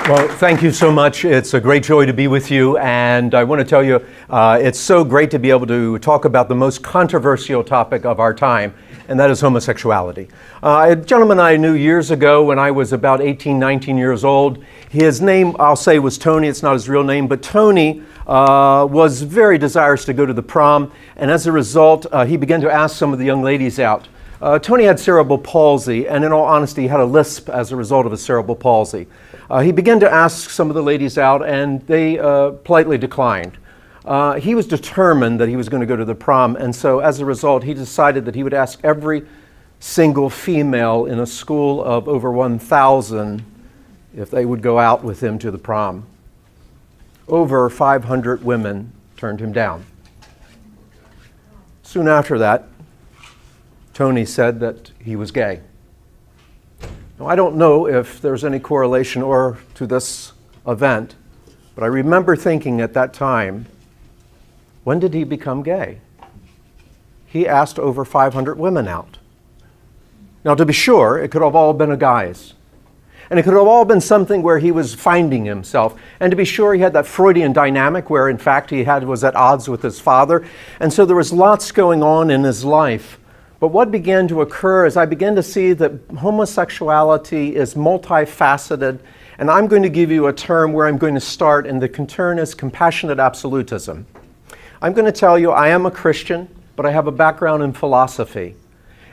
Well, thank you so much. It's a great joy to be with you, and I want to tell you, it's so great to be able to talk about the most controversial topic of our time, and that is homosexuality. A gentleman I knew years ago when I was about 18, 19 years old. His name, I'll say, was Tony. It's not his real name, but Tony was very desirous to go to the prom, and as a result, he began to ask some of the young ladies out. Tony had cerebral palsy, and in all honesty, he had a lisp as a result of his cerebral palsy. He began to ask some of the ladies out, and they politely declined. He was determined that he was going to go to the prom, and so as a result, he decided that he would ask every single female in a school of over 1,000 if they would go out with him to the prom. Over 500 women turned him down. Soon after that, Tony said that he was gay. Now, I don't know if there's any correlation or to this event, but I remember thinking at that time, when did he become gay? He asked over 500 women out. Now, to be sure, it could have all been a guise. And it could have all been something where he was finding himself. And to be sure, he had that Freudian dynamic where, in fact, was at odds with his father. And so there was lots going on in his life. But what began to occur is I began to see that homosexuality is multifaceted, and I'm going to give you a term where I'm going to start, and the term is compassionate absolutism. I'm going to tell you I am a Christian, but I have a background in philosophy,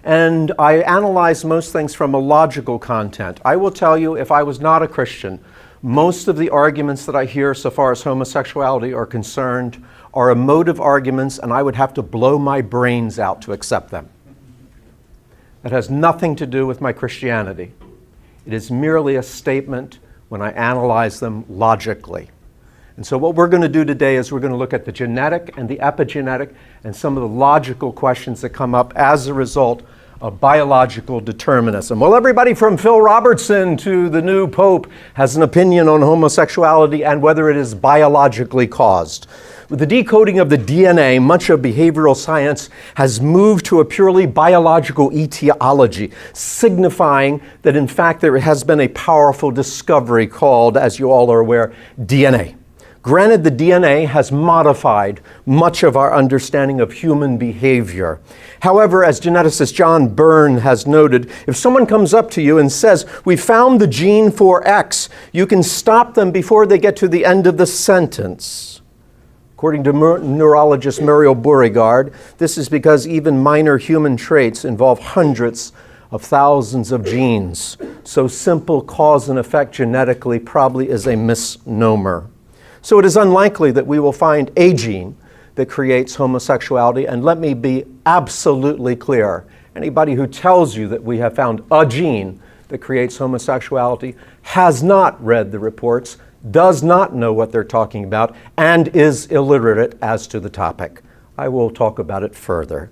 and I analyze most things from a logical content. I will tell you, if I was not a Christian, most of the arguments that I hear so far as homosexuality are concerned are emotive arguments, and I would have to blow my brains out to accept them. That has nothing to do with my Christianity. It is merely a statement when I analyze them logically. And so what we're going to do today is we're going to look at the genetic and the epigenetic and some of the logical questions that come up as a result of biological determinism. Well, everybody from Phil Robertson to the new Pope has an opinion on homosexuality and whether it is biologically caused. With the decoding of the DNA, much of behavioral science has moved to a purely biological etiology, signifying that in fact there has been a powerful discovery called, as you all are aware, DNA. Granted, the DNA has modified much of our understanding of human behavior. However, as geneticist John Byrne has noted, if someone comes up to you and says, "We found the gene for X," you can stop them before they get to the end of the sentence. According to neurologist Muriel Beauregard, this is because even minor human traits involve hundreds of thousands of genes. So simple cause and effect genetically probably is a misnomer. So it is unlikely that we will find a gene that creates homosexuality. And let me be absolutely clear. Anybody who tells you that we have found a gene that creates homosexuality has not read the reports, does not know what they're talking about, and is illiterate as to the topic. I will talk about it further.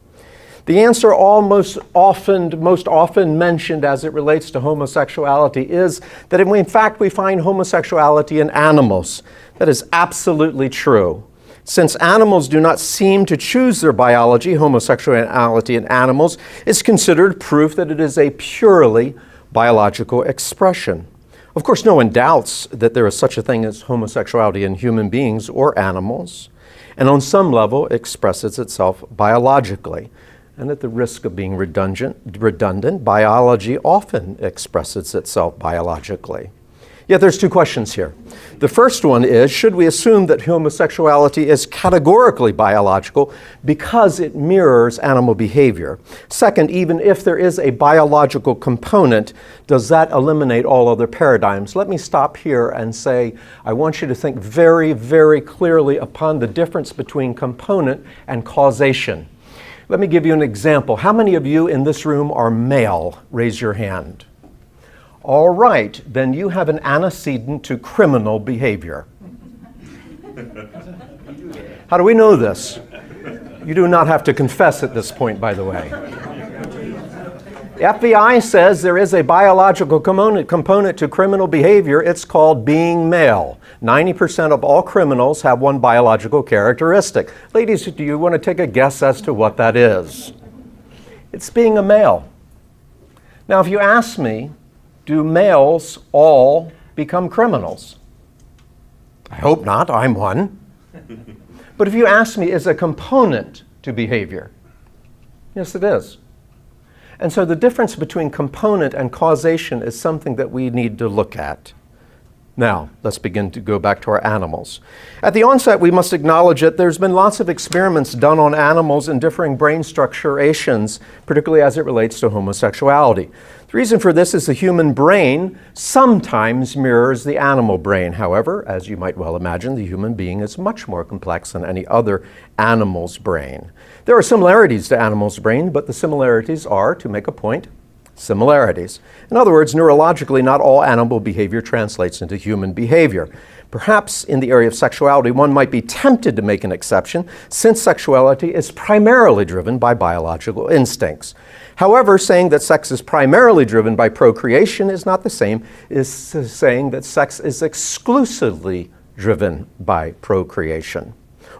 The answer most often mentioned as it relates to homosexuality is that in fact we find homosexuality in animals. That is absolutely true. Since animals do not seem to choose their biology, homosexuality in animals is considered proof that it is a purely biological expression. Of course, no one doubts that there is such a thing as homosexuality in human beings or animals, and on some level expresses itself biologically. And at the risk of being redundant, biology often expresses itself biologically. Yet there's two questions here. The first one is, should we assume that homosexuality is categorically biological because it mirrors animal behavior? Second, even if there is a biological component, does that eliminate all other paradigms? Let me stop here and say, I want you to think very, very clearly upon the difference between component and causation. Let me give you an example. How many of you in this room are male? Raise your hand. All right, then you have an antecedent to criminal behavior. How do we know this? You do not have to confess at this point, by the way. The FBI says there is a biological component to criminal behavior. It's called being male. 90% of all criminals have one biological characteristic. Ladies, do you want to take a guess as to what that is? It's being a male. Now, if you ask me, do males all become criminals? I hope not. I'm one. But if you ask me, is a component to behavior? Yes, it is. And so the difference between component and causation is something that we need to look at. Now, let's begin to go back to our animals. At the onset, we must acknowledge that there's been lots of experiments done on animals in differing brain structurations, particularly as it relates to homosexuality. The reason for this is the human brain sometimes mirrors the animal brain. However, as you might well imagine, the human being is much more complex than any other animal's brain. There are similarities to animals' brain, but the similarities are, to make a point, similarities. In other words, neurologically, not all animal behavior translates into human behavior. Perhaps in the area of sexuality, one might be tempted to make an exception, since sexuality is primarily driven by biological instincts. However, saying that sex is primarily driven by procreation is not the same as saying that sex is exclusively driven by procreation.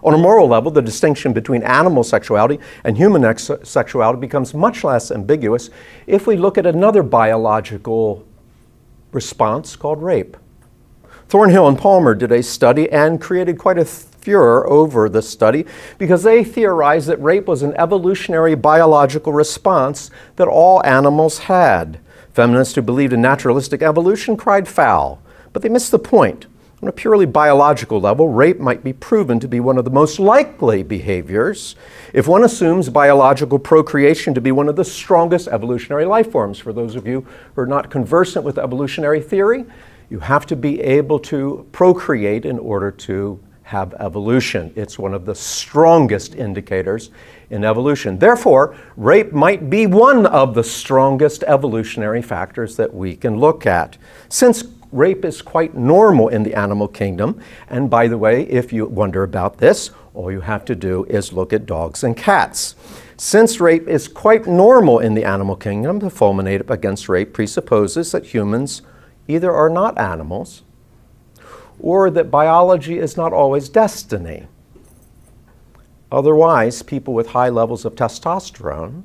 On a moral level, the distinction between animal sexuality and human sexuality becomes much less ambiguous if we look at another biological response called rape. Thornhill and Palmer did a study and created quite a furor over the study because they theorized that rape was an evolutionary biological response that all animals had. Feminists who believed in naturalistic evolution cried foul, but they missed the point. On a purely biological level, rape might be proven to be one of the most likely behaviors if one assumes biological procreation to be one of the strongest evolutionary life forms. For those of you who are not conversant with evolutionary theory, you have to be able to procreate in order to have evolution. It's one of the strongest indicators in evolution. Therefore, rape might be one of the strongest evolutionary factors that we can look at. Since rape is quite normal in the animal kingdom, and by the way, if you wonder about this, all you have to do is look at dogs and cats. Since rape is quite normal in the animal kingdom, to fulminate against rape presupposes that humans either are not animals or that biology is not always destiny. Otherwise, people with high levels of testosterone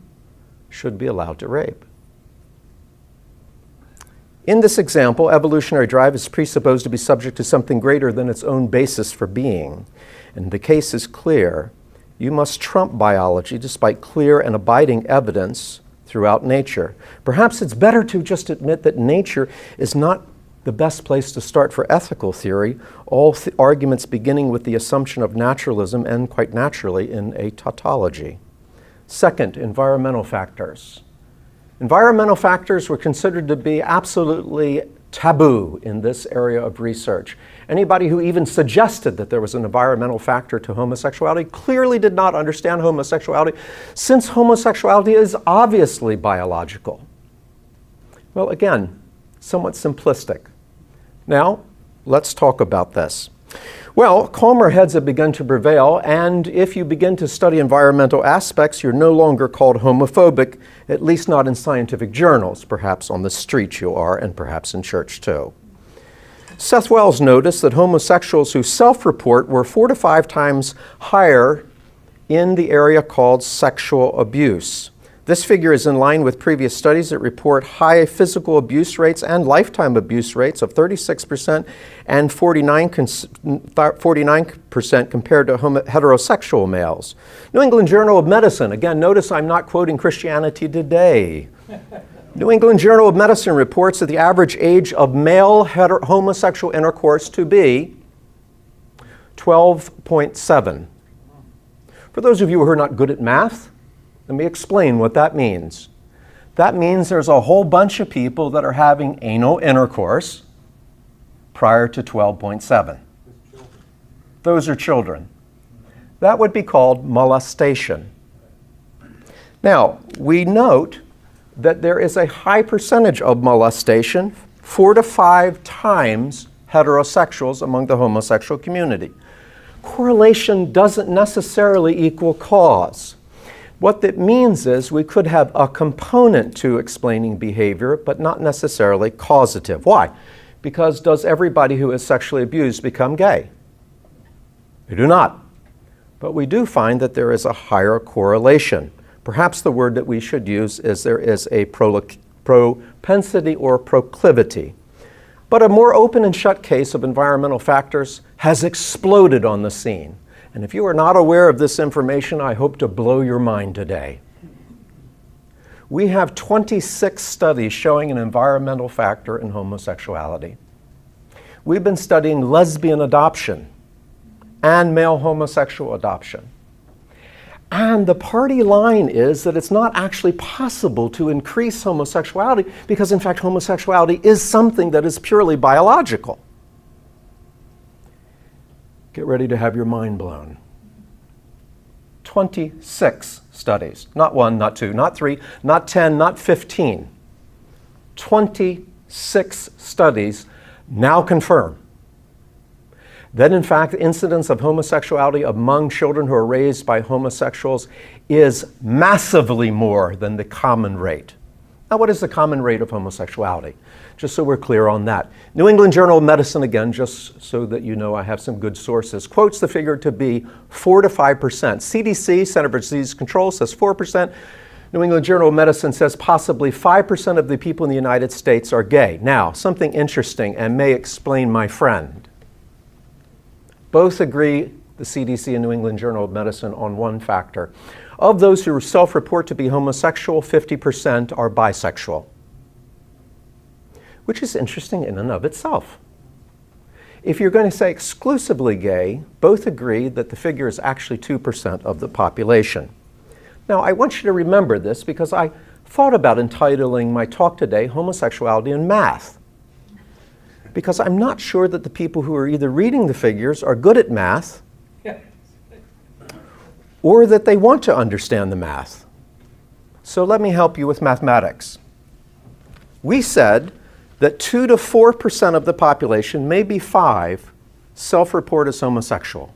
should be allowed to rape. In this example, evolutionary drive is presupposed to be subject to something greater than its own basis for being. And the case is clear. You must trump biology despite clear and abiding evidence throughout nature. Perhaps it's better to just admit that nature is not the best place to start for ethical theory. All arguments beginning with the assumption of naturalism end quite naturally in a tautology. Second, environmental factors. Environmental factors were considered to be absolutely taboo in this area of research. Anybody who even suggested that there was an environmental factor to homosexuality clearly did not understand homosexuality, since homosexuality is obviously biological. Well, again, somewhat simplistic. Now, let's talk about this. Well, calmer heads have begun to prevail, and if you begin to study environmental aspects, you're no longer called homophobic, at least not in scientific journals. Perhaps on the street you are, and perhaps in church too. Seth Wells noticed that homosexuals who self-report were 4 to 5 times higher in the area called sexual abuse. This figure is in line with previous studies that report high physical abuse rates and lifetime abuse rates of 36% and 49% compared to heterosexual males. New England Journal of Medicine, again, notice I'm not quoting Christianity Today. New England Journal of Medicine reports that the average age of male homosexual intercourse to be 12.7. For those of you who are not good at math, let me explain what that means. That means there's a whole bunch of people that are having anal intercourse prior to 12.7. Those are children. That would be called molestation. Now, we note that there is a high percentage of molestation, 4 to 5 times heterosexuals among the homosexual community. Correlation doesn't necessarily equal cause. What that means is we could have a component to explaining behavior, but not necessarily causative. Why? Because does everybody who is sexually abused become gay? They do not. But we do find that there is a higher correlation. Perhaps the word that we should use is there is a propensity or proclivity. But a more open and shut case of environmental factors has exploded on the scene. And if you are not aware of this information, I hope to blow your mind today. We have 26 studies showing an environmental factor in homosexuality. We've been studying lesbian adoption and male homosexual adoption. And the party line is that it's not actually possible to increase homosexuality because, in fact, homosexuality is something that is purely biological. Get ready to have your mind blown. 26 studies. Not 1, not 2, not 3, not 10, not 15. 26 studies now confirm that, in fact, the incidence of homosexuality among children who are raised by homosexuals is massively more than the common rate. Now, what is the common rate of homosexuality? Just so we're clear on that. New England Journal of Medicine, again, just so that you know I have some good sources, quotes the figure to be 4 to 5%. CDC, Center for Disease Control, says 4%. New England Journal of Medicine says possibly 5% of the people in the United States are gay. Now, something interesting and may explain my friend. Both agree, the CDC and New England Journal of Medicine, on one factor. Of those who self-report to be homosexual, 50% are bisexual, which is interesting in and of itself. If you're going to say exclusively gay, both agree that the figure is actually 2% of the population. Now, I want you to remember this because I thought about entitling my talk today, Homosexuality and Math, because I'm not sure that the people who are either reading the figures are good at math or that they want to understand the math. So let me help you with mathematics. We said that 2 to 4% of the population, maybe 5, self-report as homosexual.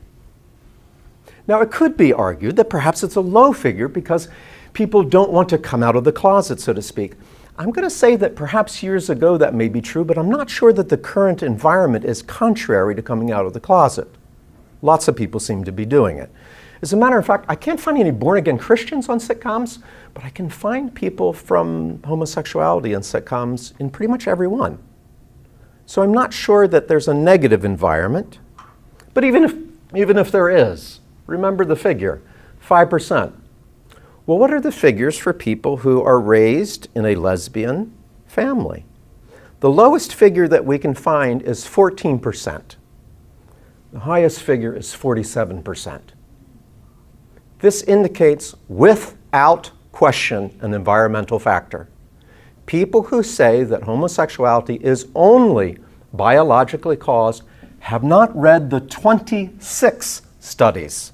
Now, it could be argued that perhaps it's a low figure because people don't want to come out of the closet, so to speak. I'm going to say that perhaps years ago that may be true, but I'm not sure that the current environment is contrary to coming out of the closet. Lots of people seem to be doing it. As a matter of fact, I can't find any born-again Christians on sitcoms, but I can find people from homosexuality in sitcoms in pretty much every one. So I'm not sure that there's a negative environment, but even if there is, remember the figure, 5%. Well, what are the figures for people who are raised in a lesbian family? The lowest figure that we can find is 14%. The highest figure is 47%. This indicates, without question, an environmental factor. People who say that homosexuality is only biologically caused have not read the 26 studies.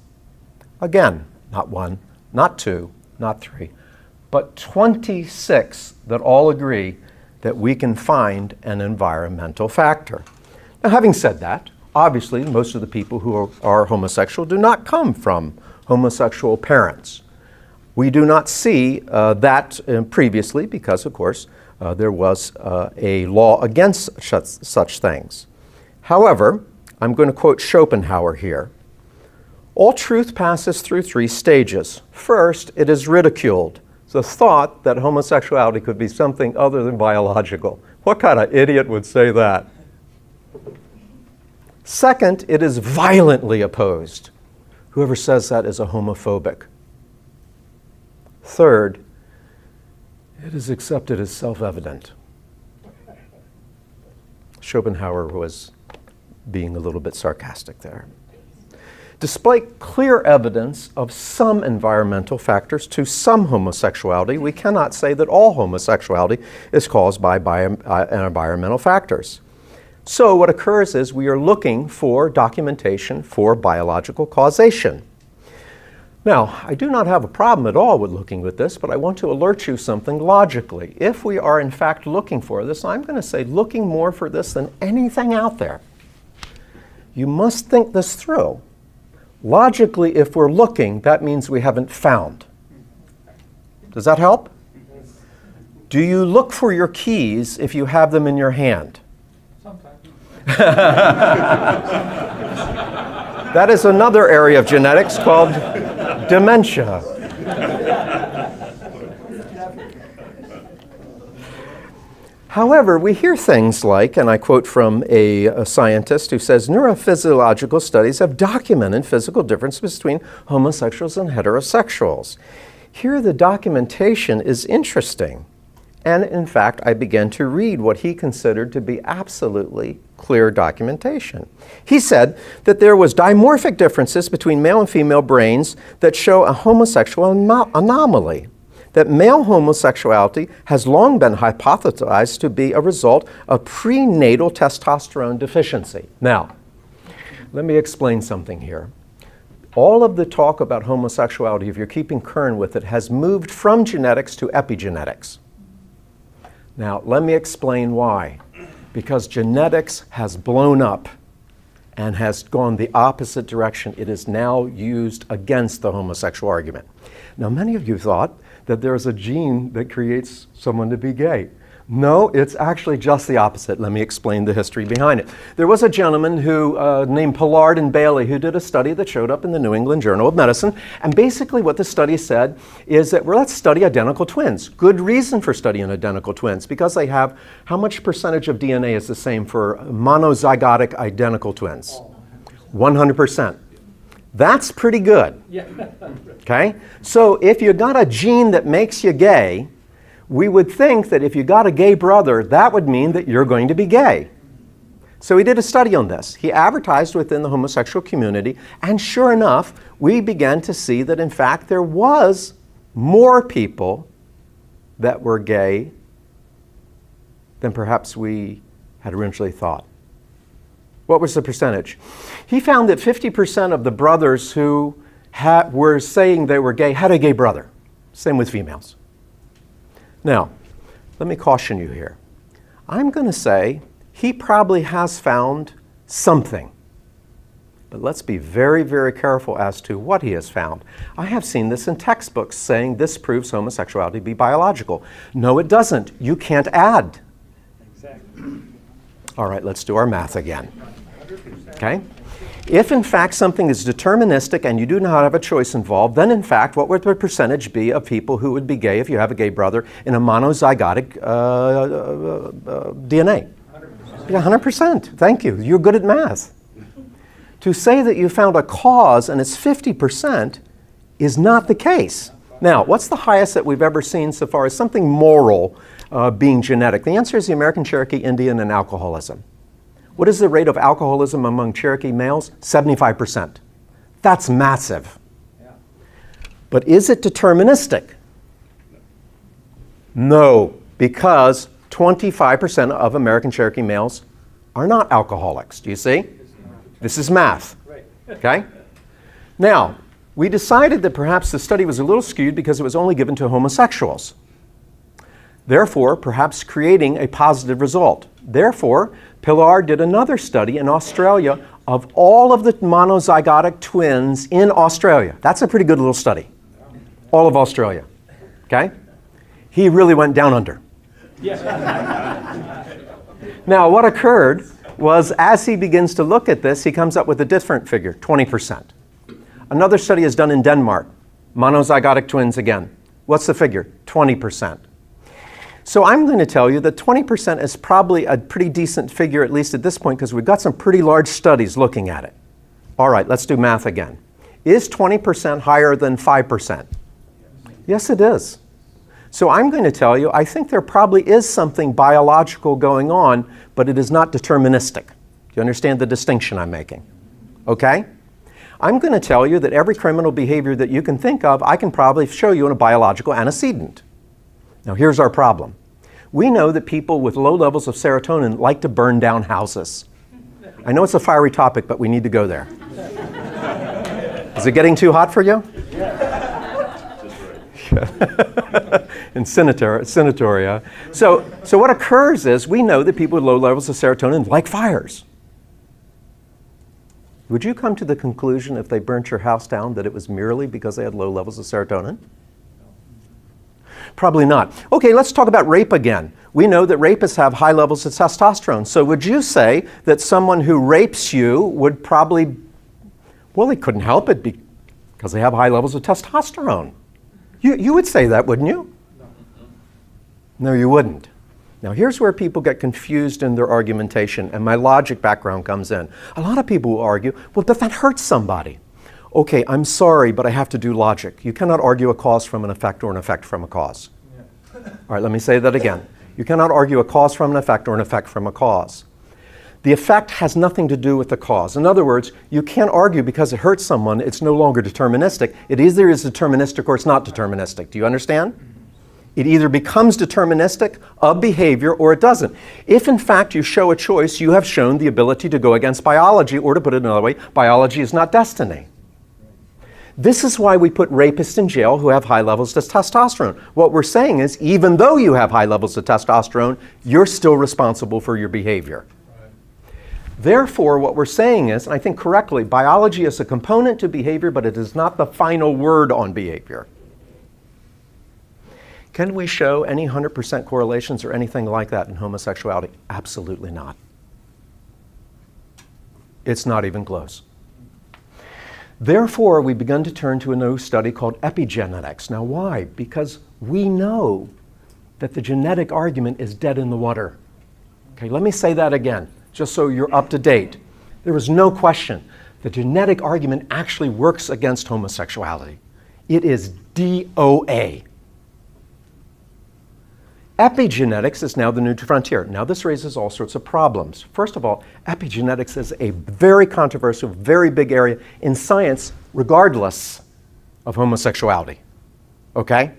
Again, not 1, not 2, not 3, but 26 that all agree that we can find an environmental factor. Now, having said that, obviously most of the people who are homosexual do not come from homosexual parents. We do not see that previously because, of course, there was a law against such things. However, I'm going to quote Schopenhauer here. All truth passes through 3 stages. First, it is ridiculed. The thought that homosexuality could be something other than biological. What kind of idiot would say that? Second, it is violently opposed. Whoever says that is a homophobic. Third, it is accepted as self-evident. Schopenhauer was being a little bit sarcastic there. Despite clear evidence of some environmental factors to some homosexuality, we cannot say that all homosexuality is caused by environmental factors. So what occurs is we are looking for documentation for biological causation. Now, I do not have a problem at all with looking at this, but I want to alert you something logically. If we are in fact looking for this, I'm going to say looking more for this than anything out there. You must think this through. Logically, if we're looking, that means we haven't found. Does that help? Do you look for your keys if you have them in your hand? Sometimes. That is another area of genetics called dementia. However, we hear things like, and I quote from a scientist who says, neurophysiological studies have documented physical differences between homosexuals and heterosexuals. Here the documentation is interesting. And in fact, I began to read what he considered to be absolutely clear documentation. He said that there was dimorphic differences between male and female brains that show a homosexual anomaly. That male homosexuality has long been hypothesized to be a result of prenatal testosterone deficiency. Now, let me explain something here. All of the talk about homosexuality, if you're keeping current with it, has moved from genetics to epigenetics. Now, let me explain why. Because genetics has blown up and has gone the opposite direction. It is now used against the homosexual argument. Now, many of you thought that there's a gene that creates someone to be gay. No, it's actually just the opposite. Let me explain the history behind it. There was a gentleman who named Pollard and Bailey who did a study that showed up in the New England Journal of Medicine. And basically what the study said is that, well, let's study identical twins. Good reason for studying identical twins, because they have, how much percentage of DNA is the same for monozygotic identical twins? 100%. That's pretty good. Okay? So if you got a gene that makes you gay, we would think that if you got a gay brother, that would mean that you're going to be gay. So he did a study on this. He advertised within the homosexual community, and sure enough, we began to see that in fact there was more people that were gay than perhaps we had originally thought. What was the percentage? He found that 50% of the brothers who were saying they were gay had a gay brother. Same with females. Now, let me caution you here. I'm going to say he probably has found something. But let's be very, very careful as to what he has found. I have seen this in textbooks saying this proves homosexuality to be biological. No, it doesn't. You can't add. Exactly. All right, let's do our math again. Okay? If in fact something is deterministic and you do not have a choice involved, then in fact what would the percentage be of people who would be gay if you have a gay brother in a monozygotic DNA? 100%. Thank you. You're good at math. To say that you found a cause and it's 50% is not the case. Now, what's the highest that we've ever seen so far as something moral being genetic? The answer is the American Cherokee Indian and alcoholism. What is the rate of alcoholism among Cherokee males? 75%. That's massive. Yeah. But is it deterministic? No, because 25% of American Cherokee males are not alcoholics. Do you see? This is math. Okay? Now, we decided that perhaps the study was a little skewed because it was only given to homosexuals. Therefore, perhaps creating a positive result. Therefore, Pilar did another study in Australia of all of the monozygotic twins in Australia. That's a pretty good little study. All of Australia. Okay? He really went down under. Now, what occurred was as he begins to look at this, he comes up with a different figure, 20%. Another study is done in Denmark. Monozygotic twins again. What's the figure? 20%. So I'm going to tell you that 20% is probably a pretty decent figure, at least at this point, because we've got some pretty large studies looking at it. All right, let's do math again. Is 20% higher than 5%? Yes, it is. So I'm going to tell you, I think there probably is something biological going on, but it is not deterministic. Do you understand the distinction I'm making? Okay? I'm going to tell you that every criminal behavior that you can think of, I can probably show you in a biological antecedent. Now here's our problem. We know that people with low levels of serotonin like to burn down houses. I know it's a fiery topic, but we need to go there. Is it getting too hot for you? Incinerator. So what occurs is we know that people with low levels of serotonin like fires. Would you come to the conclusion if they burnt your house down that it was merely because they had low levels of serotonin? Probably not. Okay, let's talk about rape again. We know that rapists have high levels of testosterone. So would you say that someone who rapes you would probably, well, they couldn't help it because they have high levels of testosterone. You would say that, wouldn't you? No, you wouldn't. Now here's where people get confused in their argumentation, and my logic background comes in. A lot of people will argue, well, but that hurts somebody. Okay, I'm sorry, but I have to do logic. You cannot argue a cause from an effect or an effect from a cause. Yeah. All right, let me say that again. You cannot argue a cause from an effect or an effect from a cause. The effect has nothing to do with the cause. In other words, you can't argue because it hurts someone, it's no longer deterministic. It either is deterministic or it's not deterministic. Do you understand? It either becomes deterministic of behavior or it doesn't. If in fact you show a choice, you have shown the ability to go against biology, or to put it another way, biology is not destiny. This is why we put rapists in jail who have high levels of testosterone. What we're saying is, even though you have high levels of testosterone, you're still responsible for your behavior. Therefore, what we're saying is, and I think correctly, biology is a component to behavior, but it is not the final word on behavior. Can we show any 100% correlations or anything like that in homosexuality? Absolutely not. It's not even close. Therefore, we begun to turn to a new study called epigenetics. Now why? Because we know that the genetic argument is dead in the water. Okay, let me say that again, just so you're up to date. There is no question. The genetic argument actually works against homosexuality. It is DOA. Epigenetics is now the new frontier. Now this raises all sorts of problems. First of all, epigenetics is a very controversial, very big area in science, regardless of homosexuality. Okay?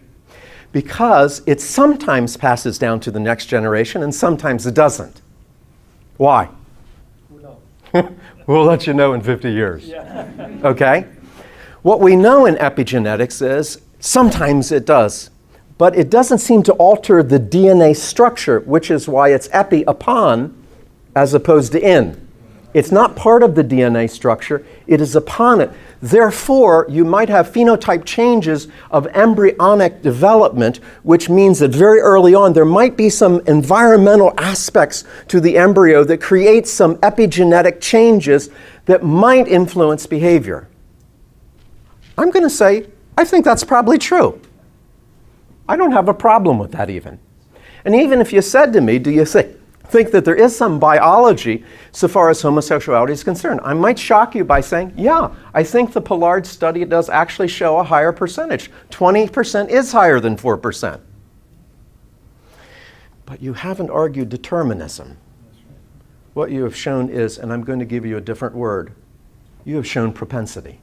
Because it sometimes passes down to the next generation and sometimes it doesn't. Why? We'll let you know in 50 years. Yeah. Okay? What we know in epigenetics is sometimes it does. But it doesn't seem to alter the DNA structure, which is why it's epi upon as opposed to in. It's not part of the DNA structure, it is upon it. Therefore, you might have phenotype changes of embryonic development, which means that very early on there might be some environmental aspects to the embryo that create some epigenetic changes that might influence behavior. I'm going to say, I think that's probably true. I don't have a problem with that even. And even if you said to me, do you think that there is some biology so far as homosexuality is concerned? I might shock you by saying, yeah, I think the Pollard study does actually show a higher percentage. 20% is higher than 4%. But you haven't argued determinism. What you have shown is, and I'm going to give you a different word, you have shown propensity.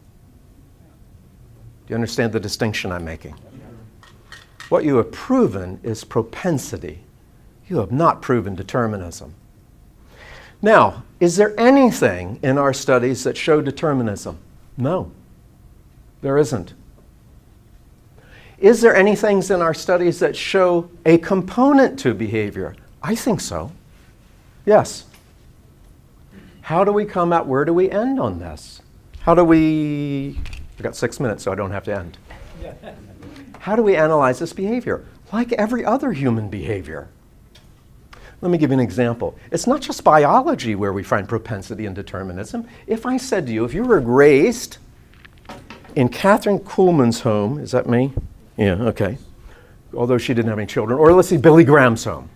Do you understand the distinction I'm making? What you have proven is propensity. You have not proven determinism. Now, is there anything in our studies that show determinism? No, there isn't. Is there any things in our studies that show a component to behavior? I think so. Yes. How do we come out? Where do we end on this? How do we... I've got 6 minutes, so I don't have to end. How do we analyze this behavior? Like every other human behavior. Let me give you an example. It's not just biology where we find propensity and determinism. If I said to you, if you were raised in Catherine Kuhlman's home, is that me? Yeah, okay. Although she didn't have any children. Or let's see, Billy Graham's home.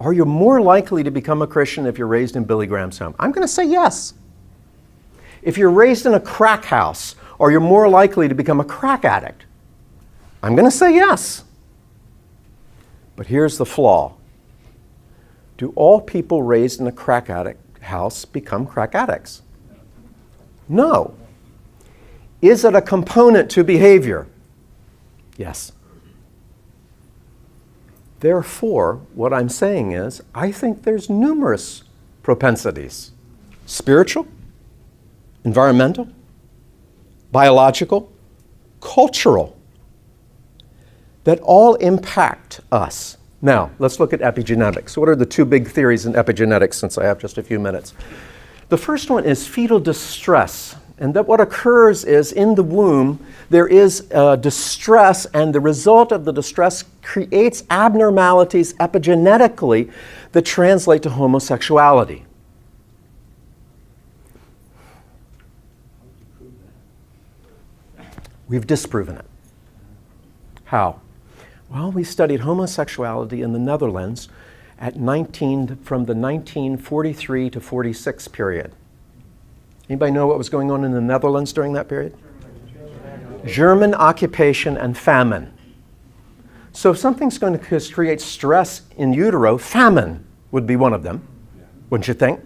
Are you more likely to become a Christian if you're raised in Billy Graham's home? I'm going to say yes. If you're raised in a crack house, are you more likely to become a crack addict? I'm going to say yes. But here's the flaw. Do all people raised in a crack addict house become crack addicts? No. Is it a component to behavior? Yes. Therefore, what I'm saying is, I think there's numerous propensities. Spiritual, environmental, biological, cultural, that all impact us. Now, let's look at epigenetics. What are the two big theories in epigenetics, since I have just a few minutes? The first one is fetal distress. And that what occurs is in the womb, there is distress, and the result of the distress creates abnormalities epigenetically that translate to homosexuality. We've disproven it. How? Well, we studied homosexuality in the Netherlands, from the 1943 to 46 period. Anybody know what was going on in the Netherlands during that period? German occupation and famine. So if something's going to create stress in utero, famine would be one of them, wouldn't you think?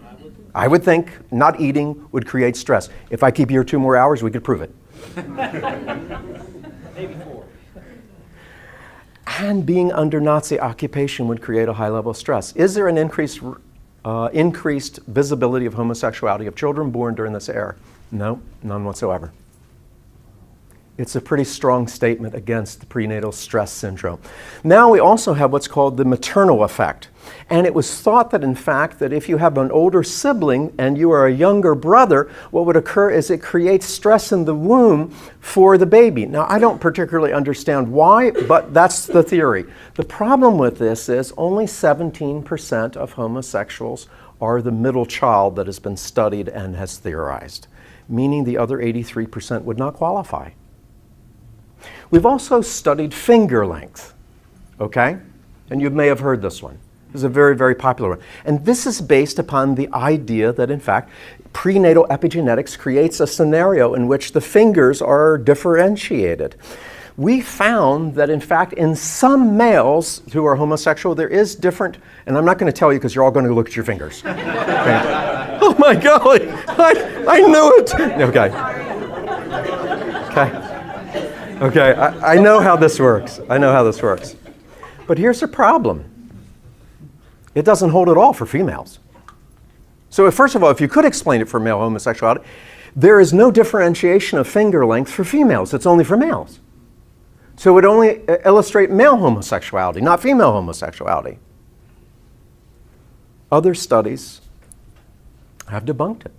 I would think not eating would create stress. If I keep you here 2 more hours, we could prove it. Maybe 4. And being under Nazi occupation would create a high level of stress. Is there an increased visibility of homosexuality of children born during this era? No, none whatsoever. It's a pretty strong statement against the prenatal stress syndrome. Now we also have what's called the maternal effect. And it was thought that, in fact, that if you have an older sibling and you are a younger brother, what would occur is it creates stress in the womb for the baby. Now, I don't particularly understand why, but that's the theory. The problem with this is only 17% of homosexuals are the middle child that has been studied and has theorized, meaning the other 83% would not qualify. We've also studied finger length, okay? And you may have heard this one. This is a very, very popular one. And this is based upon the idea that, in fact, prenatal epigenetics creates a scenario in which the fingers are differentiated. We found that, in fact, in some males who are homosexual, there is different, and I'm not going to tell you because you're all going to look at your fingers. Okay. Oh my golly, I knew it. Okay. Okay, I know how this works. But here's the problem. It doesn't hold at all for females. So first of all, if you could explain it for male homosexuality, there is no differentiation of finger length for females. It's only for males. So it would only illustrate male homosexuality, not female homosexuality. Other studies have debunked it.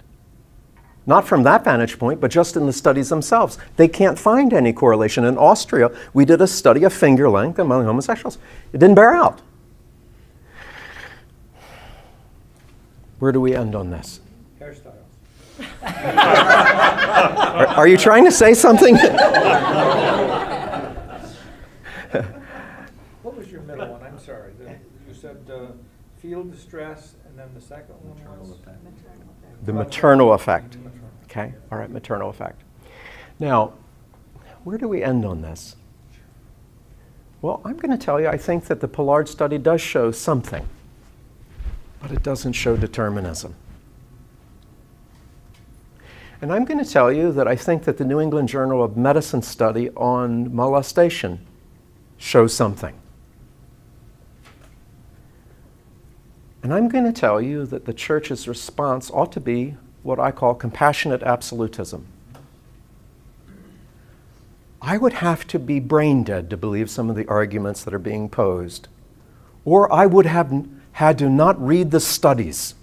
Not from that vantage point, but just in the studies themselves. They can't find any correlation. In Austria, we did a study of finger length among homosexuals. It didn't bear out. Where do we end on this? Hairstyles. Are you trying to say something? What was your middle one? I'm sorry. You said field distress, and then the second one was? The maternal effect. Okay, all right, maternal effect. Now, where do we end on this? Well, I'm going to tell you, I think that the Pollard study does show something, but it doesn't show determinism. And I'm going to tell you that I think that the New England Journal of Medicine study on molestation shows something. And I'm going to tell you that the church's response ought to be what I call compassionate absolutism. I would have to be brain dead to believe some of the arguments that are being posed, or I would have had to not read the studies.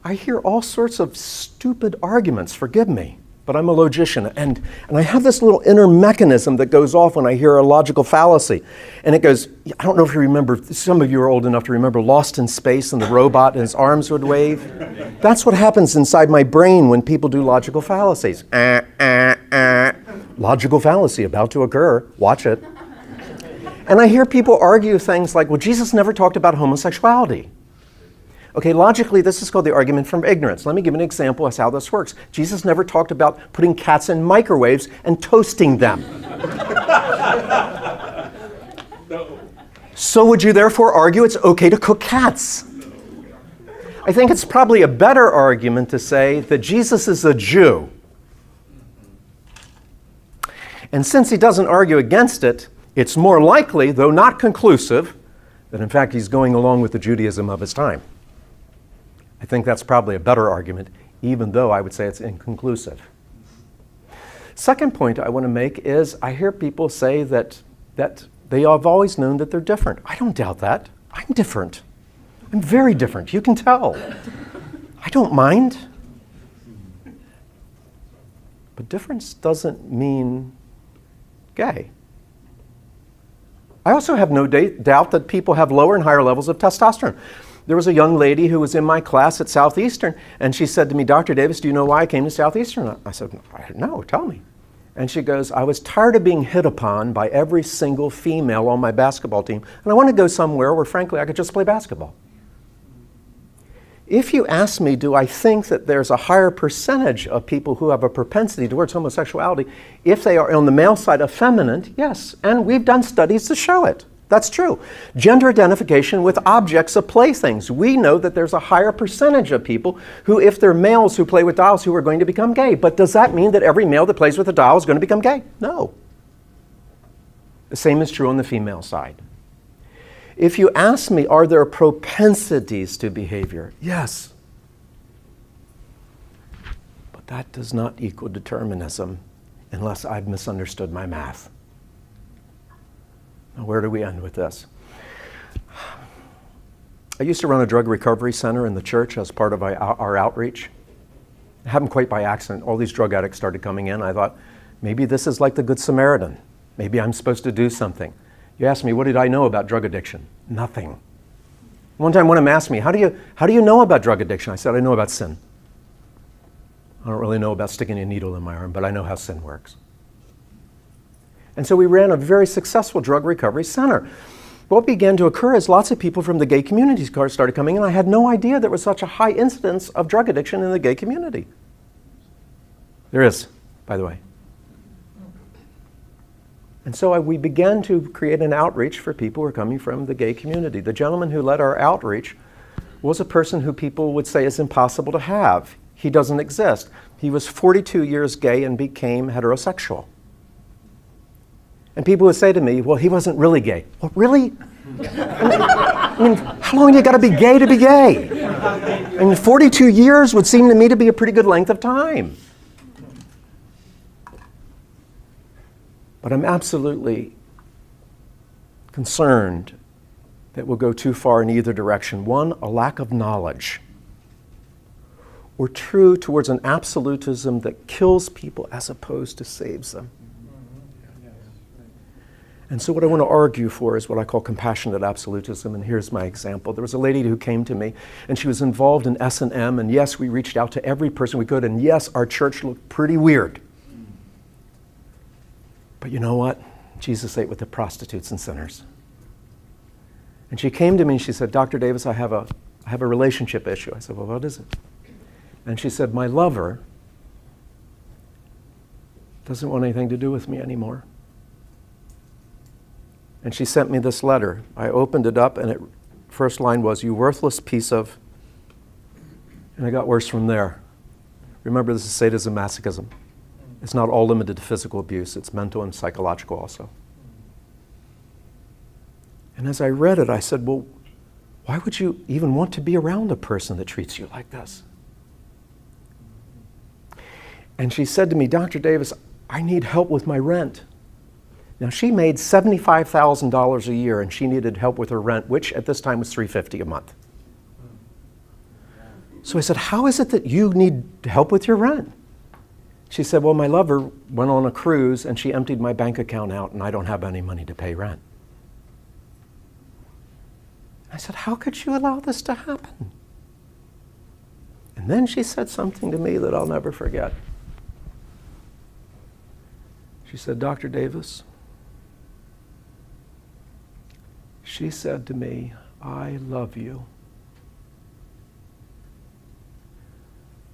I hear all sorts of stupid arguments, forgive me, but I'm a logician, and I have this little inner mechanism that goes off when I hear a logical fallacy. And it goes, I don't know if you remember, some of you are old enough to remember Lost in Space and the robot and his arms would wave. That's what happens inside my brain when people do logical fallacies. Logical fallacy about to occur, watch it. And I hear people argue things like, well, Jesus never talked about homosexuality. Okay, logically, this is called the argument from ignorance. Let me give an example as how this works. Jesus never talked about putting cats in microwaves and toasting them. No. So would you therefore argue it's okay to cook cats? I think it's probably a better argument to say that Jesus is a Jew. And since he doesn't argue against it, it's more likely, though not conclusive, that in fact he's going along with the Judaism of his time. I think that's probably a better argument, even though I would say it's inconclusive. Second point I want to make is I hear people say that they have always known that they're different. I don't doubt that. I'm different. I'm very different. You can tell. I don't mind. But difference doesn't mean gay. I also have no doubt that people have lower and higher levels of testosterone. There was a young lady who was in my class at Southeastern, and she said to me, Dr. Davis, do you know why I came to Southeastern? I said, no, tell me. And she goes, I was tired of being hit upon by every single female on my basketball team, and I want to go somewhere where, frankly, I could just play basketball. If you ask me, do I think that there's a higher percentage of people who have a propensity towards homosexuality if they are on the male side effeminate? Yes, and we've done studies to show it. That's true. Gender identification with objects of playthings. We know that there's a higher percentage of people who, if they're males who play with dolls, who are going to become gay. But does that mean that every male that plays with a doll is going to become gay? No. The same is true on the female side. If you ask me, are there propensities to behavior? Yes. But that does not equal determinism unless I've misunderstood my math. Now, where do we end with this? I used to run a drug recovery center in the church as part of our outreach. It happened quite by accident. All these drug addicts started coming in. I thought, maybe this is like the Good Samaritan. Maybe I'm supposed to do something. You asked me, what did I know about drug addiction? Nothing. One time one of them asked me, how do you know about drug addiction? I said, I know about sin. I don't really know about sticking a needle in my arm, but I know how sin works. And so we ran a very successful drug recovery center. What began to occur is lots of people from the gay community started coming in. I had no idea there was such a high incidence of drug addiction in the gay community. There is, by the way. And so we began to create an outreach for people who are coming from the gay community. The gentleman who led our outreach was a person who people would say is impossible to have. He doesn't exist. He was 42 years gay and became heterosexual. And people would say to me, well, he wasn't really gay. Well, really? I mean, how long do you got to be gay to be gay? I mean, 42 years would seem to me to be a pretty good length of time. But I'm absolutely concerned that we'll go too far in either direction. One, a lack of knowledge. Or two, towards an absolutism that kills people as opposed to saves them. And so what I want to argue for is what I call compassionate absolutism, and here's my example. There was a lady who came to me, and she was involved in S&M, and yes, we reached out to every person we could, and yes, our church looked pretty weird. But you know what? Jesus ate with the prostitutes and sinners. And she came to me and she said, Dr. Davis, I have a relationship issue. I said, well, what is it? And she said, my lover doesn't want anything to do with me anymore. And she sent me this letter. I opened it up and first line was, you worthless piece of, and it got worse from there. Remember, this is sadism, masochism. It's not all limited to physical abuse. It's mental and psychological also. And as I read it, I said, well, why would you even want to be around a person that treats you like this? And she said to me, Dr. Davis, I need help with my rent. Now, she made $75,000 a year, and she needed help with her rent, which at this time was $350 a month. So I said, how is it that you need help with your rent? She said, well, my lover went on a cruise and she emptied my bank account out and I don't have any money to pay rent. I said, how could you allow this to happen? And then she said something to me that I'll never forget. She said, Dr. Davis, she said to me, I love you.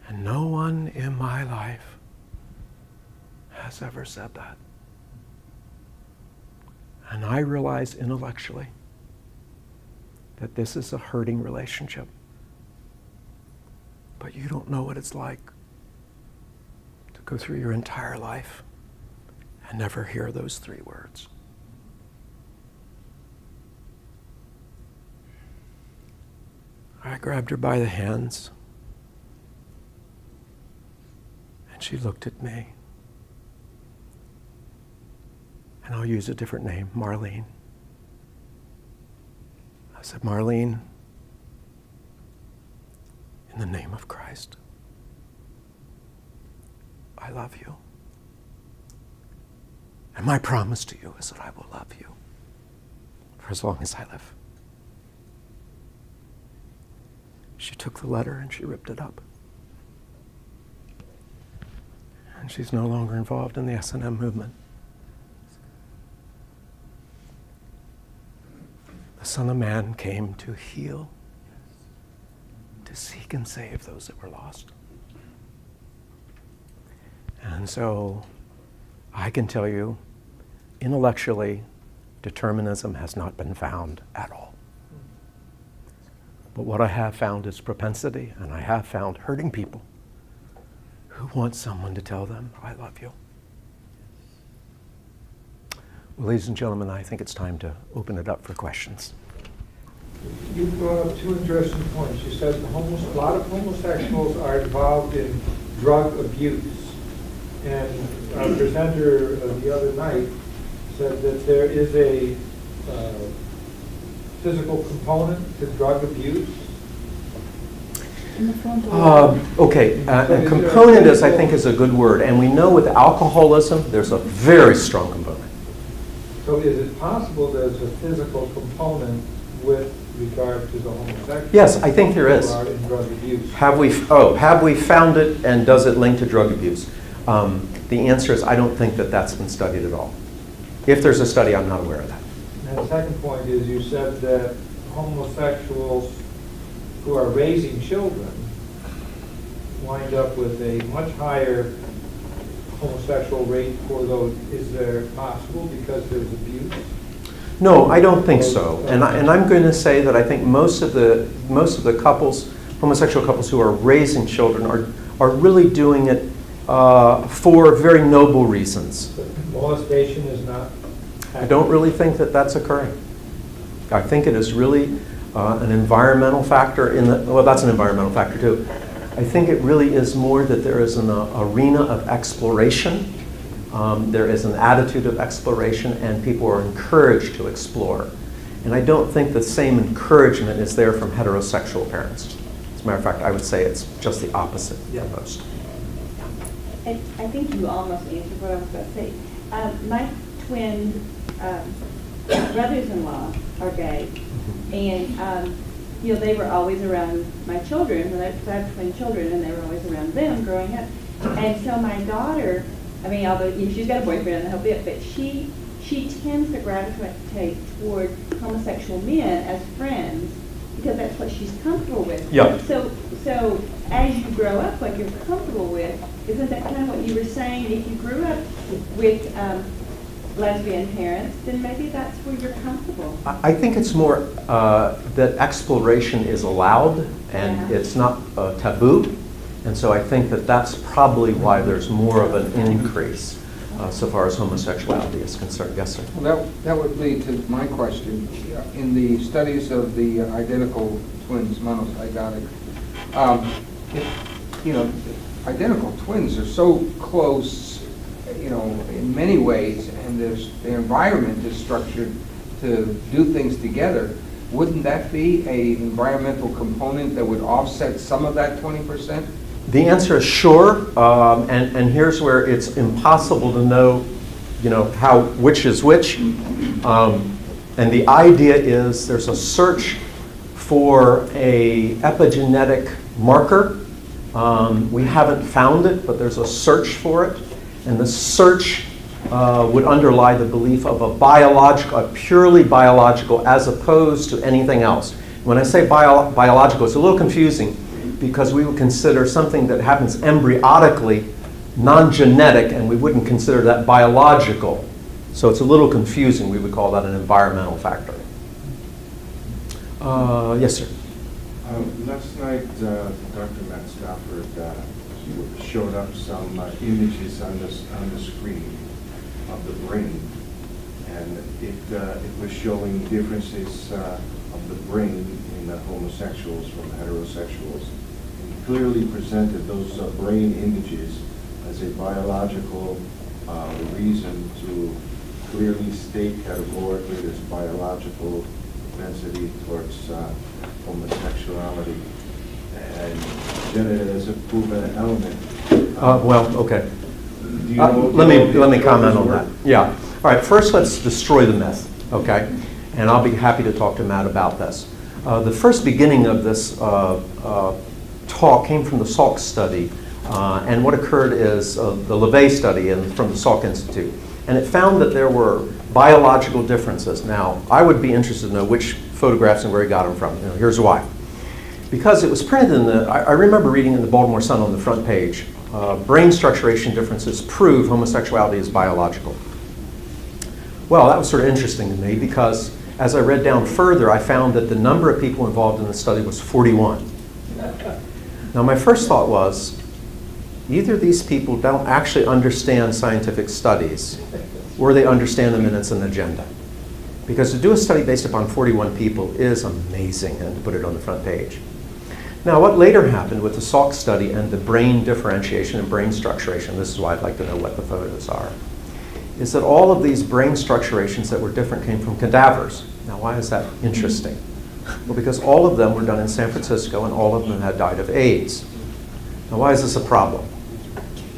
And no one in my life has ever said that. And I realize intellectually that this is a hurting relationship. But you don't know what it's like to go through your entire life and never hear those three words. I grabbed her by the hands and she looked at me. And I'll use a different name, Marlene. I said, Marlene, in the name of Christ, I love you. And my promise to you is that I will love you for as long as I live. She took the letter and she ripped it up. And she's no longer involved in the S&M movement. The Son of Man came to heal, to seek and save those that were lost. And so I can tell you, intellectually, determinism has not been found at all. But what I have found is propensity, and I have found hurting people who want someone to tell them, I love you. Well, ladies and gentlemen, I think it's time to open it up for questions. You brought up two interesting points. You said a lot of homosexuals are involved in drug abuse. And our presenter the other night said that there is a physical component to drug abuse. Okay, a component is, I think, is a good word. And we know with alcoholism, there's a very strong component. So is it possible there's a physical component with regard to the homosexuals? Yes, I think there is. Who are in drug abuse? Have we found it, and does it link to drug abuse? The answer is I don't think that that's been studied at all. If there's a study, I'm not aware of that. And the second point is you said that homosexuals who are raising children wind up with a much higher homosexual rate for those. Is there possible because there's abuse? No, I don't think so. And I'm going to say that I think most of the couples, homosexual couples who are raising children, are really doing it for very noble reasons. But molestation is not. I don't really think that that's occurring. I think it is really an environmental factor well, that's an environmental factor too. I think it really is more that there is an arena of exploration. There is an attitude of exploration, and people are encouraged to explore. And I don't think the same encouragement is there from heterosexual parents. As a matter of fact, I would say it's just the opposite for most. I think you almost answered what I was going to say. My twin brothers-in-law are gay, and they were always around my children. Because I have twin children, and they were always around them growing up. And so my daughter, although she's got a boyfriend and the whole bit, but she tends to gravitate toward homosexual men as friends because that's what she's comfortable with. Yeah. So as you grow up, what you're comfortable with, isn't that kind of what you were saying? If you grew up with lesbian parents, then maybe that's where you're comfortable. I think it's more that exploration is allowed and it's not taboo. And so I think that that's probably why there's more of an increase so far as homosexuality is concerned. Yes, sir? Well, that would lead to my question. In the studies of the identical twins, monozygotic, identical twins are so close, in many ways, and their environment is structured to do things together. Wouldn't that be an environmental component that would offset some of that 20%? The answer is sure, and here's where it's impossible to know, which is which. And the idea is there's a search for a epigenetic marker. We haven't found it, but there's a search for it, and the search would underlie the belief of a purely biological, as opposed to anything else. When I say biological, it's a little confusing, because we would consider something that happens embryotically non-genetic, and we wouldn't consider that biological. So it's a little confusing. We would call that an environmental factor. Yes, sir. Last night, Dr. Matt Stafford showed up some images on the screen of the brain, and it was showing differences of the brain in the homosexuals from heterosexuals. Clearly presented those brain images as a biological reason to clearly state categorically this biological propensity towards homosexuality, and then it is a proven element. Okay. Do you know, let me comment on that. Yeah. All right. First, let's destroy the myth. Okay. And I'll be happy to talk to Matt about this. The first beginning of this talk came from the Salk study And what occurred is the LeVay study from the Salk Institute. And it found that there were biological differences. Now, I would be interested to know which photographs and where he got them from. Here's why. Because it was printed in I remember reading in the Baltimore Sun on the front page, brain structuration differences prove homosexuality is biological. Well, that was sort of interesting to me because as I read down further, I found that the number of people involved in the study was 41. Now, my first thought was, either these people don't actually understand scientific studies, or they understand them and it's an agenda. Because to do a study based upon 41 people is amazing, and to put it on the front page. Now, what later happened with the Salk study and the brain differentiation and brain structuration, this is why I'd like to know what the photos are, is that all of these brain structurations that were different came from cadavers. Now, why is that interesting? Well, because all of them were done in San Francisco and all of them had died of AIDS. Now, why is this a problem?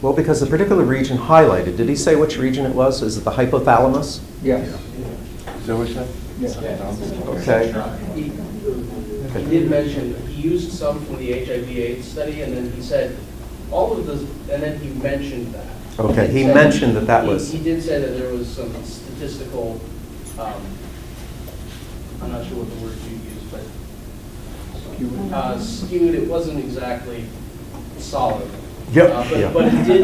Well, because the particular region highlighted, did he say which region it was? Is it the hypothalamus? Yes. Is that what you said? Okay. He did mention, he used some from the HIV/AIDS study, and then he said, all of those, and then he mentioned that. Okay, he said- mentioned that was... He did say that there was some statistical, I'm not sure what the word you used, but skewed, it wasn't exactly solid. Yep, yeah. But he did,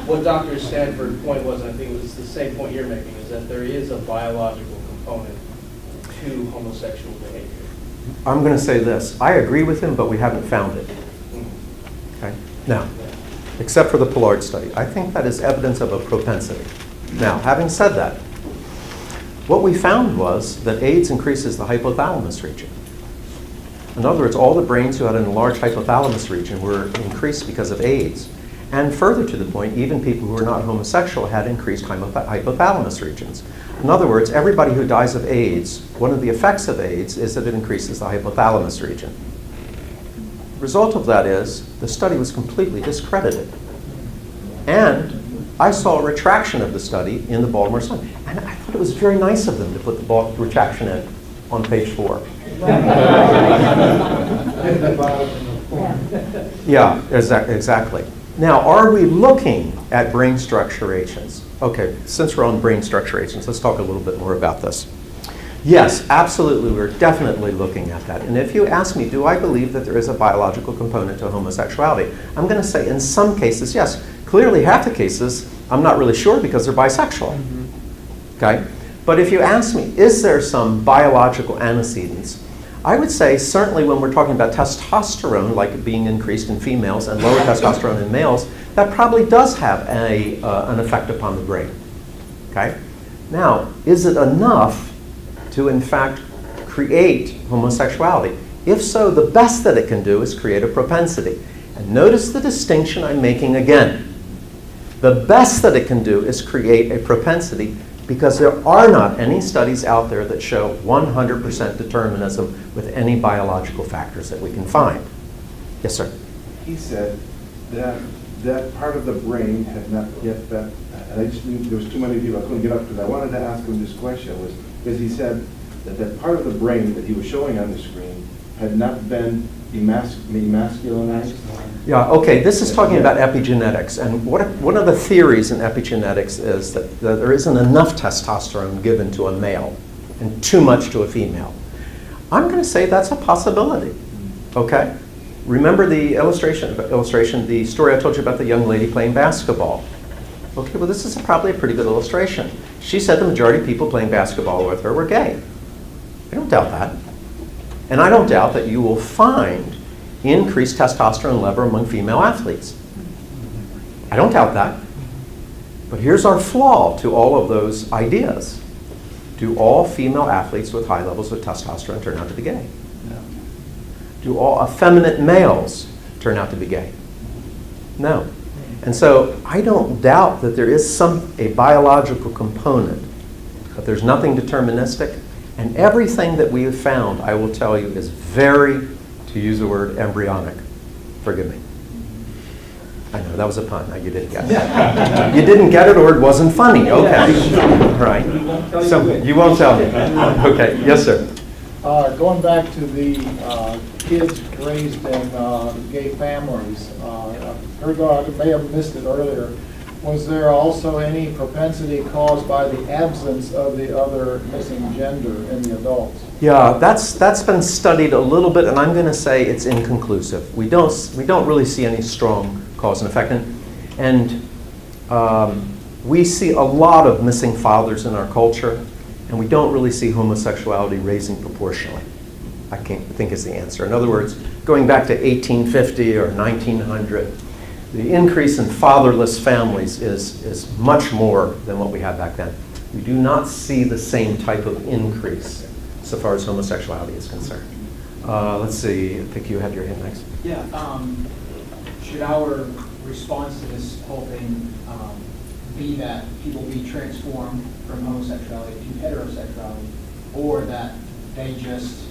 what Dr. Stanford's point was, and I think it was the same point you're making, is that there is a biological component to homosexual behavior. I'm going to say this. I agree with him, but we haven't found it. Okay? Now, except for the Pollard study. I think that is evidence of a propensity. Now, having said that, what we found was that AIDS increases the hypothalamus region. In other words, all the brains who had an enlarged hypothalamus region were increased because of AIDS. And further to the point, even people who were not homosexual had increased hypothalamus regions. In other words, everybody who dies of AIDS, one of the effects of AIDS is that it increases the hypothalamus region. The result of that is the study was completely discredited. And I saw a retraction of the study in the Baltimore Sun. And I thought it was very nice of them to put the retraction in on page 4. Yeah, exactly. Now, are we looking at brain structurations? Okay, since we're on brain structurations, let's talk a little bit more about this. Yes, absolutely, we're definitely looking at that. And if you ask me, do I believe that there is a biological component to homosexuality? I'm going to say in some cases, yes. Clearly, half the cases, I'm not really sure because they're bisexual. Okay? But if you ask me, is there some biological antecedents? I would say certainly when we're talking about testosterone, like it being increased in females and lower testosterone in males, that probably does have an effect upon the brain. Okay? Now, is it enough to, in fact, create homosexuality? If so, the best that it can do is create a propensity. And notice the distinction I'm making again. The best that it can do is create a propensity because there are not any studies out there that show 100% determinism with any biological factors that we can find. Yes, sir? He said that that part of the brain had not yet been, and I just knew there was too many people, I couldn't get up to that. I wanted to ask him this question was, because he said that that part of the brain that he was showing on the screen had not been emasculinized. Yeah, okay, this is talking about epigenetics. And one of the theories in epigenetics is that there isn't enough testosterone given to a male and too much to a female. I'm going to say that's a possibility, okay? Remember the illustration, the story I told you about the young lady playing basketball. Okay, well this is probably a pretty good illustration. She said the majority of people playing basketball with her were gay. I don't doubt that. And I don't doubt that you will find increased testosterone level among female athletes. I don't doubt that. But here's our flaw to all of those ideas. Do all female athletes with high levels of testosterone turn out to be gay? No. Do all effeminate males turn out to be gay? No. And so I don't doubt that there is a biological component, but there's nothing deterministic. And everything that we have found, I will tell you, is very, to use the word, embryonic. Forgive me. I know, that was a pun. No, you didn't get it. You didn't get it or it wasn't funny. Okay. All right. So you won't tell me. Okay. Yes, sir. Going back to the kids raised in gay families. I may have missed it earlier. Was there also any propensity caused by the absence of the other missing gender in the adults? Yeah, that's been studied a little bit, and I'm going to say it's inconclusive. We don't really see any strong cause and effect, and we see a lot of missing fathers in our culture, and we don't really see homosexuality raising proportionally. I think is the answer. In other words, going back to 1850 or 1900, the increase in fatherless families is much more than what we had back then. We do not see the same type of increase so far as homosexuality is concerned. Let's see, I think you had your hand next. Yeah, should our response to this whole thing be that people be transformed from homosexuality to heterosexuality, or that they just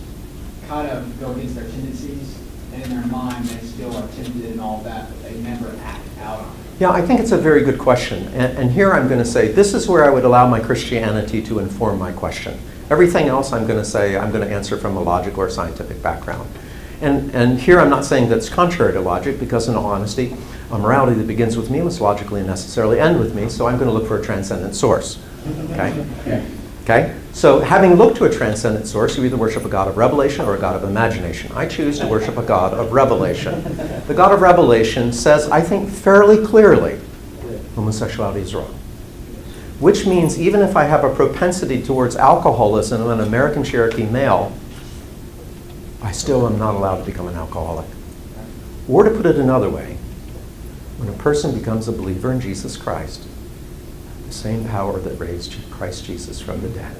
kind of go against their tendencies, and in their mind they still are tempted and all that, but they never act out on it? Yeah, I think it's a very good question. And here I'm going to say, this is where I would allow my Christianity to inform my question. Everything else I'm going to say, I'm going to answer from a logical or scientific background. And here I'm not saying that's contrary to logic, because in all honesty, a morality that begins with me must logically and necessarily end with me, so I'm going to look for a transcendent source. Okay? So having looked to a transcendent source, you either worship a God of revelation or a God of imagination. I choose to worship a God of revelation. The God of revelation says, I think fairly clearly, homosexuality is wrong. Which means even if I have a propensity towards alcoholism and an American Cherokee male, I still am not allowed to become an alcoholic. Or to put it another way, when a person becomes a believer in Jesus Christ, the same power that raised Christ Jesus from the dead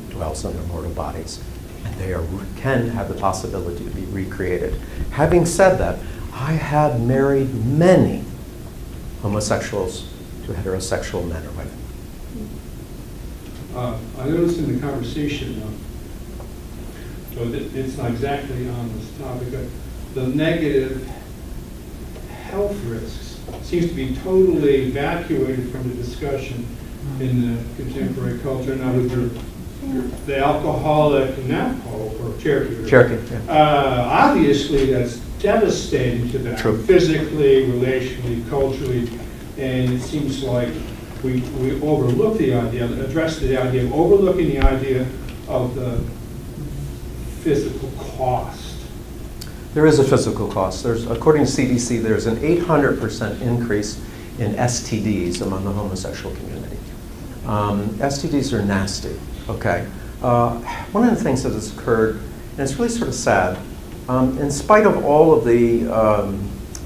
dwells in their mortal bodies, and they can have the possibility to be recreated. Having said that, I have married many homosexuals to heterosexual men or women. I noticed in the conversation, so it's not exactly on this topic, but the negative health risks seems to be totally evacuated from the discussion in the contemporary culture. Now with the alcoholic Navajo or Cherokee. Obviously that's devastating to them. True. Physically, relationally, culturally, and it seems like we overlook the idea, address the idea of overlooking the idea of the physical cost. There is a physical cost. According to CDC, there's an 800% increase in STDs among the homosexual community. STDs are nasty, okay? One of the things that has occurred, and it's really sort of sad, in spite of all of the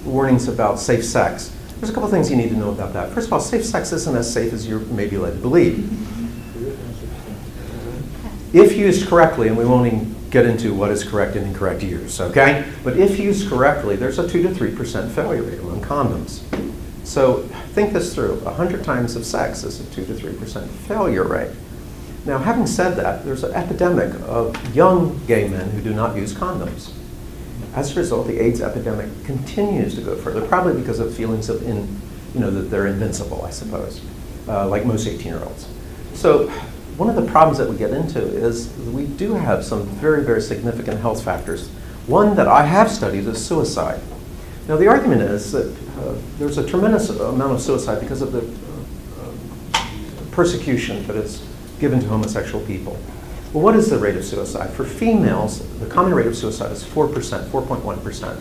warnings about safe sex, there's a couple things you need to know about that. First of all, safe sex isn't as safe as you're maybe led to believe. If used correctly, and we won't even get into what is correct and incorrect use, okay? But if used correctly, there's a 2 to 3% failure rate among condoms. So think this through. 100 times of sex is a 2 to 3% failure rate. Now, having said that, there's an epidemic of young gay men who do not use condoms. As a result, the AIDS epidemic continues to go further, probably because of feelings of, that they're invincible, I suppose, like most 18-year-olds. So one of the problems that we get into is we do have some very, very significant health factors. One that I have studied is suicide. Now, the argument is that there's a tremendous amount of suicide because of the persecution that is given to homosexual people. Well, what is the rate of suicide? For females, the common rate of suicide is 4%, 4.1%.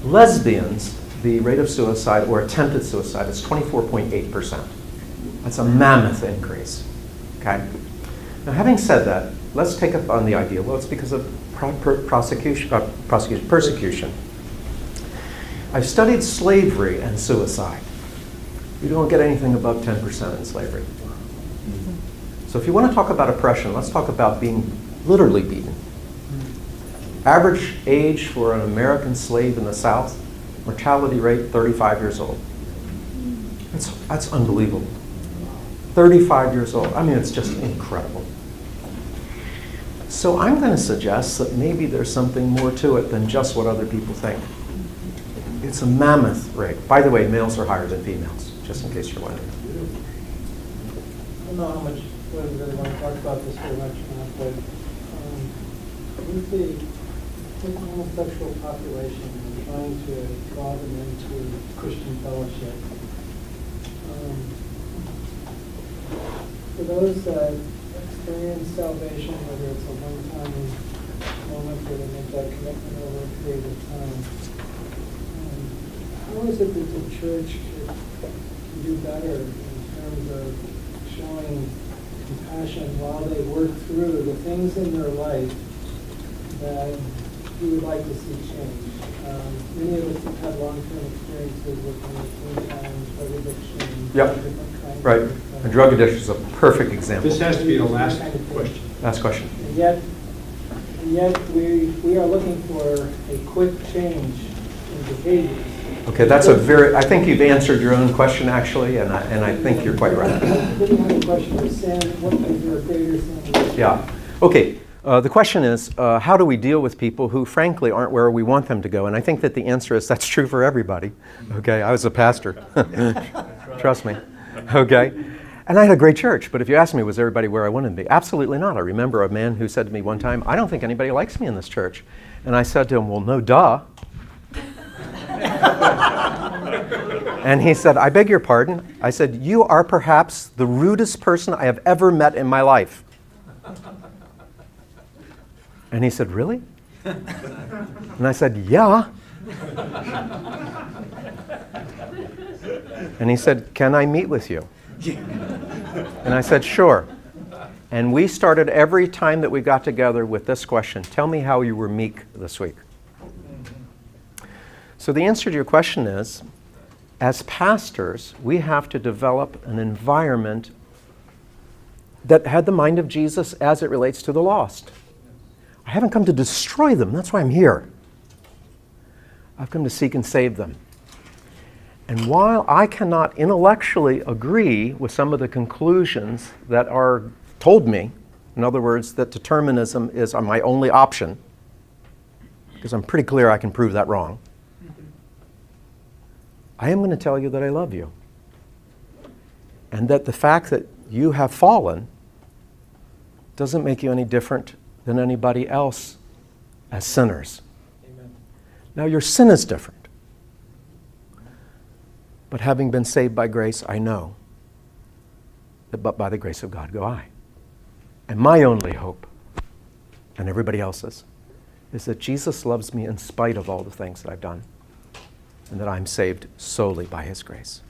Lesbians, the rate of suicide or attempted suicide is 24.8%. That's a mammoth increase. Okay? Now, having said that, let's take up on the idea, well, it's because of persecution. I've studied slavery and suicide. You don't get anything above 10% in slavery. So if you want to talk about oppression, let's talk about being literally beaten. Average age for an American slave in the South, mortality rate, 35 years old. That's unbelievable. 35 years old. I mean, it's just incredible. So I'm going to suggest that maybe there's something more to it than just what other people think. It's a mammoth rate. By the way, males are higher than females, just in case you're wondering. I don't know how much we really want to talk about this very much, but with the with the homosexual population and trying to draw them into Christian fellowship. For those that experience salvation, whether it's a one-time moment where they make that commitment over a period of time, how is it that the church can do better in terms of showing compassion while they work through the things in their life that you would like to see change? Many of us have had long-term experiences with teen times, drug addiction, Yep. different kinds Right. of, A drug addiction is a perfect example. This has to be the last question. Last question. And yet we are looking for a quick change in behaviors. Okay, that's a very, I think you've answered your own question actually, and I think you're quite right. Didn't have a question of sin. What is there a greater sin? Yeah. Okay. The question is, how do we deal with people who, frankly, aren't where we want them to go? And I think that the answer is that's true for everybody. Okay, I was a pastor. Trust me. Okay. And I had a great church, but if you ask me, was everybody where I wanted to be? Absolutely not. I remember a man who said to me one time, I don't think anybody likes me in this church. And I said to him, well, no, duh. And he said, I beg your pardon. I said, you are perhaps the rudest person I have ever met in my life. And he said, really? And I said, yeah. And he said, can I meet with you? And I said, sure. And we started every time that we got together with this question, tell me how you were meek this week. So the answer to your question is, as pastors, we have to develop an environment that had the mind of Jesus as it relates to the lost. I haven't come to destroy them. That's why I'm here. I've come to seek and save them. And while I cannot intellectually agree with some of the conclusions that are told me, in other words, that determinism is my only option, because I'm pretty clear I can prove that wrong, I am going to tell you that I love you. And that the fact that you have fallen doesn't make you any different than anybody else as sinners. Amen. Now, your sin is different. But having been saved by grace, I know that but by the grace of God go I. And my only hope, and everybody else's, is that Jesus loves me in spite of all the things that I've done, and that I'm saved solely by His grace.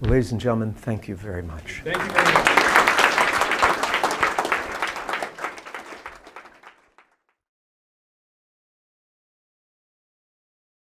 Ladies and gentlemen, thank you very much. Thank you very much.